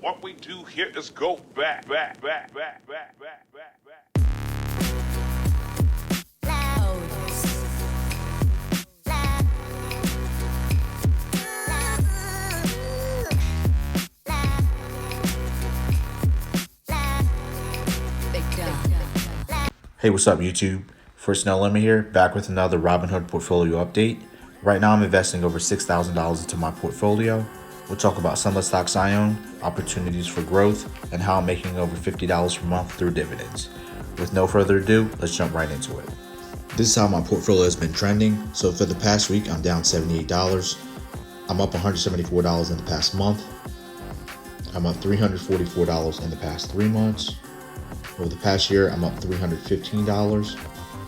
What we do here is go back. Hey, what's up, YouTube? First, now let me here, back with another Robinhood portfolio update. Right now, I'm investing over $6,000 into my portfolio. We'll talk about some of the stocks I own, opportunities for growth, and how I'm making over $50 per month through dividends. With no further ado, let's jump right into it. This is how my portfolio has been trending. So for the past week, I'm down $78. I'm up $174 in the past month. I'm up $344 in the past 3 months. Over the past year, I'm up $315,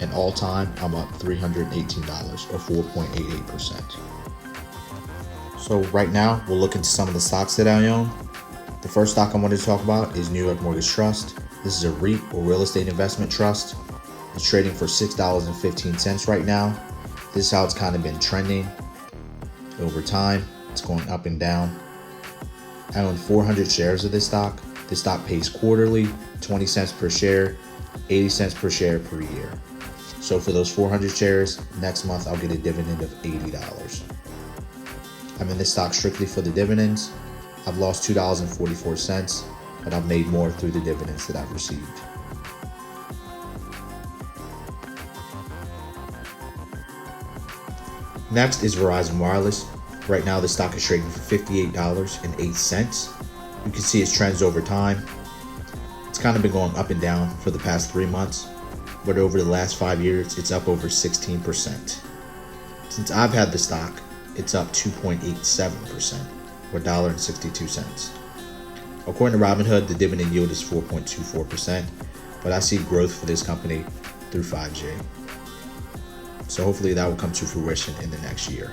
and all time, I'm up $318, or 4.88%. So right now, we'll look into some of the stocks that I own. The first stock I wanted to talk about is New York Mortgage Trust. This is a REIT, or real estate investment trust. It's trading for $6.15 right now. This is how it's kind of been trending over time. It's going up and down. I own 400 shares of this stock. This stock pays quarterly, 20 cents per share, 80 cents per share per year. So for those 400 shares, next month I'll get a dividend of $80. I'm in this stock strictly for the dividends. I've lost $2.44, but I've made more through the dividends that I've received. Next is Verizon Wireless. Right now the stock is trading for $58.08. You can see its trends over time. It's kind of been going up and down for the past 3 months, but over the last 5 years, it's up over 16%. Since I've had the stock, it's up 2.87%, or $1.62. According to Robinhood, the dividend yield is 4.24%, but I see growth for this company through 5G. So hopefully that will come to fruition in the next year.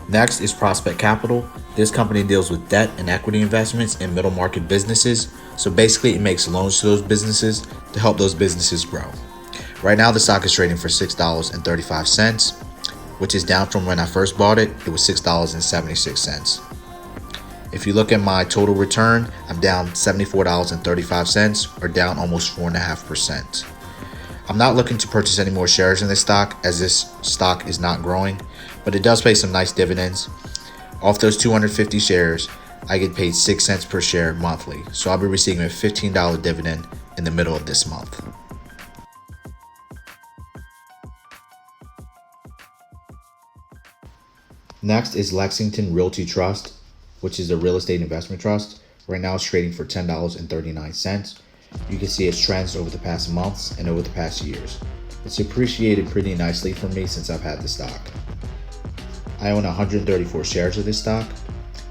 Next is Prospect Capital. This company deals with debt and equity investments in middle market businesses. So basically it makes loans to those businesses to help those businesses grow. Right now the stock is trading for $6.35, which is down from when I first bought it. It was $6.76. If you look at my total return, I'm down $74.35, or down almost 4.5%. I'm not looking to purchase any more shares in this stock, as this stock is not growing, but it does pay some nice dividends. Off those 250 shares, I get paid 6 cents per share monthly, so I'll be receiving a $15 dividend in the middle of this month. Next is Lexington Realty Trust, which is a real estate investment trust. Right now it's trading for $10.39. You can see its trends over the past months and over the past years. It's appreciated pretty nicely for me since I've had the stock. I own 134 shares of this stock.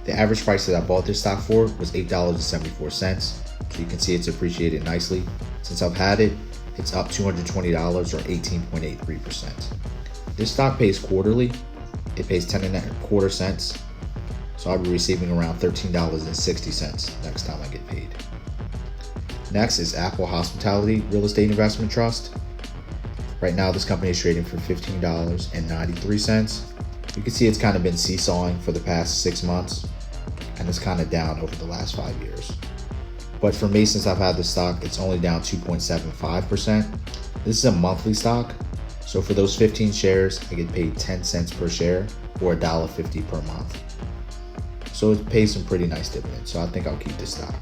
The average price that I bought this stock for was $8.74. So you can see it's appreciated nicely. Since I've had it, it's up $220, or 18.83%. This stock pays quarterly. It pays 10.25 cents. So I'll be receiving around $13.60 next time I get paid. Next is Apple Hospitality Real Estate Investment Trust. Right now this company is trading for $15.93. You can see it's kind of been seesawing for the past 6 months, and it's kind of down over the last 5 years. But for me, since I've had this stock, it's only down 2.75%. This is a monthly stock, so for those 15 shares, I get paid 10 cents per share, or $1.50 per month. So it pays some pretty nice dividends, so I think I'll keep this stock.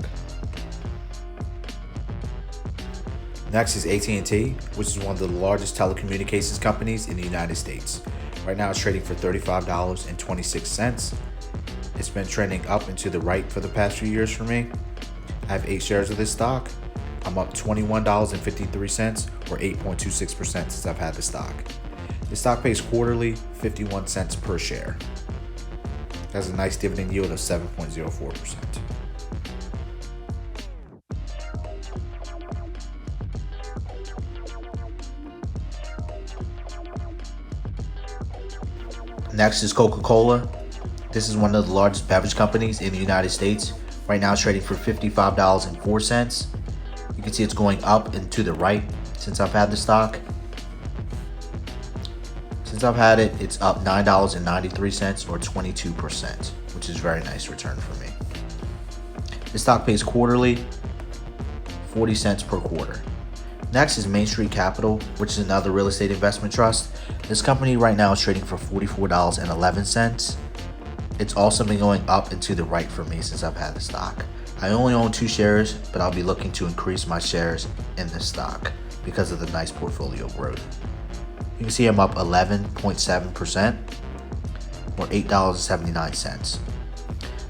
Next is AT&T, which is one of the largest telecommunications companies in the United States. Right now it's trading for $35.26. It's been trending up and to the right for the past few years for me. I have 8 shares of this stock. I'm up $21.53, or 8.26% since I've had the stock. The stock pays quarterly, 51 cents per share. It has a nice dividend yield of 7.04%. Next is Coca-Cola. This is one of the largest beverage companies in the United States. Right now it's trading for $55.04. You can see it's going up and to the right since I've had the stock. Since I've had it, it's up $9.93 or 22%, which is a very nice return for me. The stock pays quarterly, 40 cents per quarter. Next is Main Street Capital, which is another real estate investment trust. This company right now is trading for $44.11. It's also been going up and to the right for me since I've had the stock. I only own 2 shares, but I'll be looking to increase my shares in this stock because of the nice portfolio growth. You can see I'm up 11.7% or $8.79.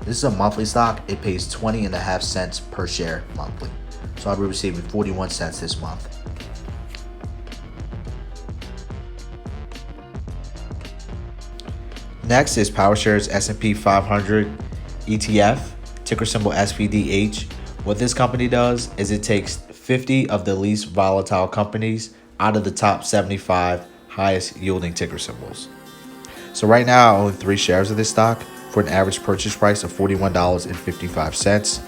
This is a monthly stock. It pays 20.5 cents per share monthly. So I'll be receiving 41 cents this month. Next is PowerShares S&P 500 ETF, ticker symbol SPDH. What this company does is it takes 50 of the least volatile companies out of the top 75 highest yielding ticker symbols. So right now I own 3 shares of this stock for an average purchase price of $41.55.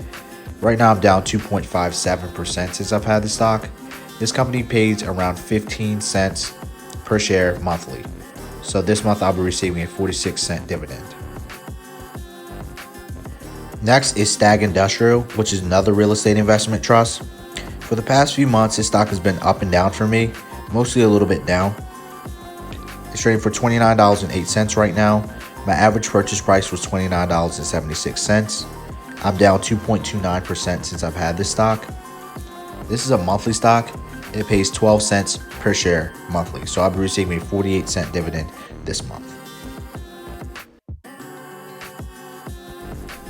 Right now I'm down 2.57% since I've had the stock. This company pays around 15 cents per share monthly. So this month I'll be receiving a 46-cent dividend. Next is Stag Industrial, which is another real estate investment trust. For the past few months, this stock has been up and down for me, mostly a little bit down. It's trading for $29.08 right now. My average purchase price was $29.76. I'm down 2.29% since I've had this stock. This is a monthly stock. It pays 12 cents per share monthly. So I'll be receiving a 48-cent dividend this month.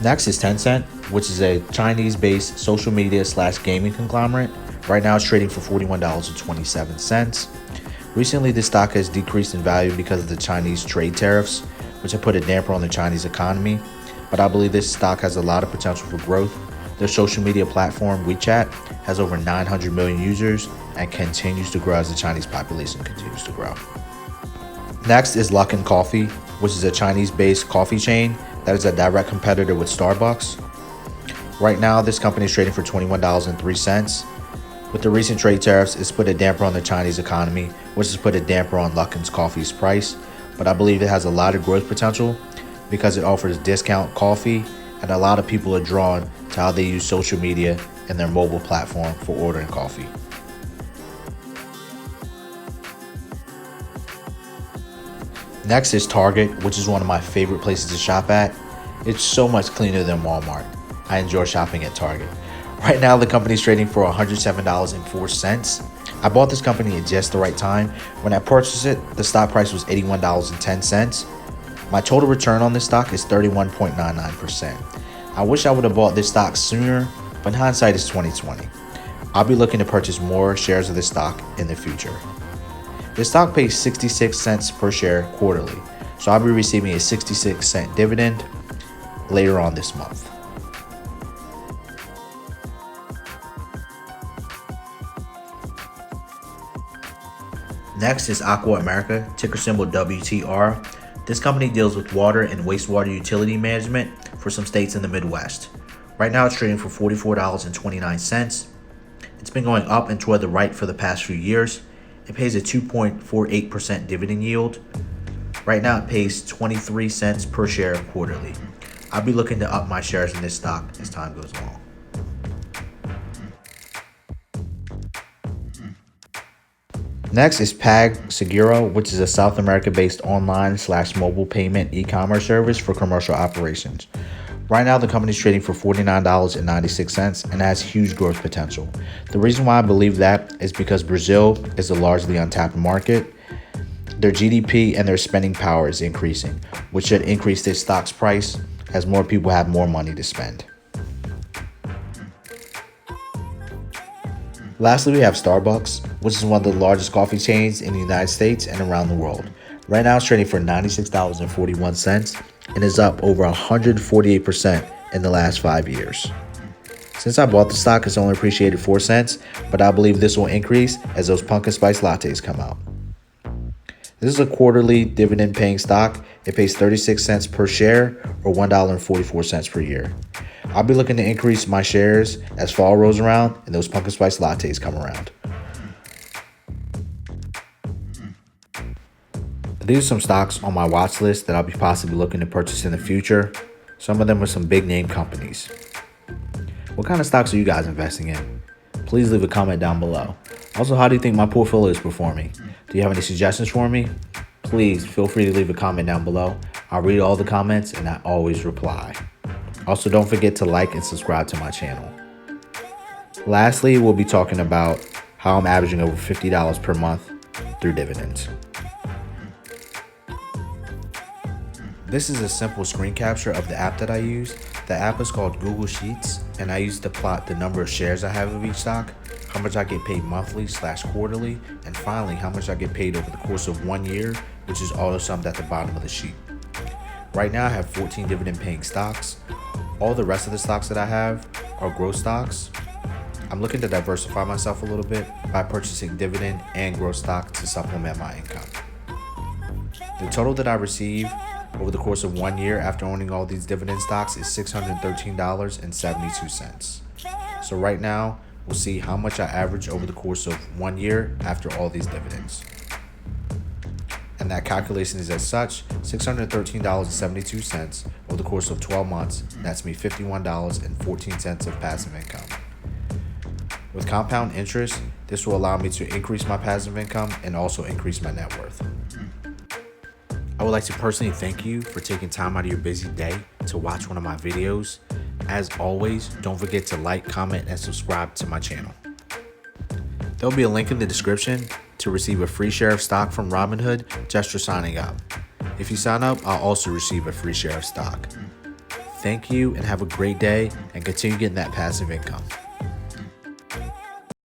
Next is Tencent, which is a Chinese-based social media / gaming conglomerate. Right now it's trading for $41.27. Recently, this stock has decreased in value because of the Chinese trade tariffs, which have put a damper on the Chinese economy. But I believe this stock has a lot of potential for growth. Their social media platform, WeChat, has over 900 million users and continues to grow as the Chinese population continues to grow. Next is Luckin Coffee, which is a Chinese-based coffee chain that is a direct competitor with Starbucks. Right now, this company is trading for $21.03. With the recent trade tariffs, it's put a damper on the Chinese economy, which has put a damper on Luckin Coffee's price. But I believe it has a lot of growth potential because it offers discount coffee, and a lot of people are drawn to how they use social media and their mobile platform for ordering coffee. Next is Target, which is one of my favorite places to shop at. It's so much cleaner than Walmart. I enjoy shopping at Target. Right now, the company is trading for $107.04. I bought this company at just the right time. When I purchased it, the stock price was $81.10. My total return on this stock is 31.99%. I wish I would have bought this stock sooner, but hindsight is 2020. I'll be looking to purchase more shares of this stock in the future. This stock pays 66 cents per share quarterly, so I'll be receiving a 66-cent dividend later on this month. Next is Aqua America, ticker symbol WTR. This company deals with water and wastewater utility management for some states in the Midwest. Right now it's trading for $44.29. It's been going up and toward the right for the past few years. It pays a 2.48% dividend yield. Right now it pays 23 cents per share quarterly. I'll be looking to up my shares in this stock as time goes along. Next is PagSeguro, which is a South America-based online / mobile payment e-commerce service for commercial operations. Right now, the company is trading for $49.96 and has huge growth potential. The reason why I believe that is because Brazil is a largely untapped market. Their GDP and their spending power is increasing, which should increase their stock's price as more people have more money to spend. Lastly, we have Starbucks, which is one of the largest coffee chains in the United States and around the world. Right now, it's trading for $96.41 and is up over 148% in the last 5 years. Since I bought the stock, it's only appreciated 4 cents, but I believe this will increase as those pumpkin spice lattes come out. This is a quarterly dividend-paying stock. It pays 36 cents per share or $1.44 per year. I'll be looking to increase my shares as fall rolls around and those pumpkin spice lattes come around. These are some stocks on my watch list that I'll be possibly looking to purchase in the future. Some of them are some big name companies. What kind of stocks are you guys investing in? Please leave a comment down below. Also, how do you think my portfolio is performing? Do you have any suggestions for me? Please feel free to leave a comment down below. I'll read all the comments and I always reply. Also, don't forget to like and subscribe to my channel. Lastly, we'll be talking about how I'm averaging over $50 per month through dividends. This is a simple screen capture of the app that I use. The app is called Google Sheets, and I use to plot the number of shares I have of each stock, how much I get paid monthly/quarterly, and finally how much I get paid over the course of 1 year, which is auto summed at the bottom of the sheet. Right now I have 14 dividend paying stocks. All the rest of the stocks that I have are growth stocks. I'm looking to diversify myself a little bit by purchasing dividend and growth stock to supplement my income. The total that I receive over the course of 1 year after owning all these dividend stocks is $613.72. So right now, we'll see how much I average over the course of 1 year after all these dividends. And that calculation is as such, $613.72 over the course of 12 months. That's me $51.14 of passive income. With compound interest, this will allow me to increase my passive income and also increase my net worth. I would like to personally thank you for taking time out of your busy day to watch one of my videos. As always, don't forget to like, comment, and subscribe to my channel. There'll be a link in the description to receive a free share of stock from Robinhood just for signing up. If you sign up, I'll also receive a free share of stock. Thank you and have a great day and continue getting that passive income.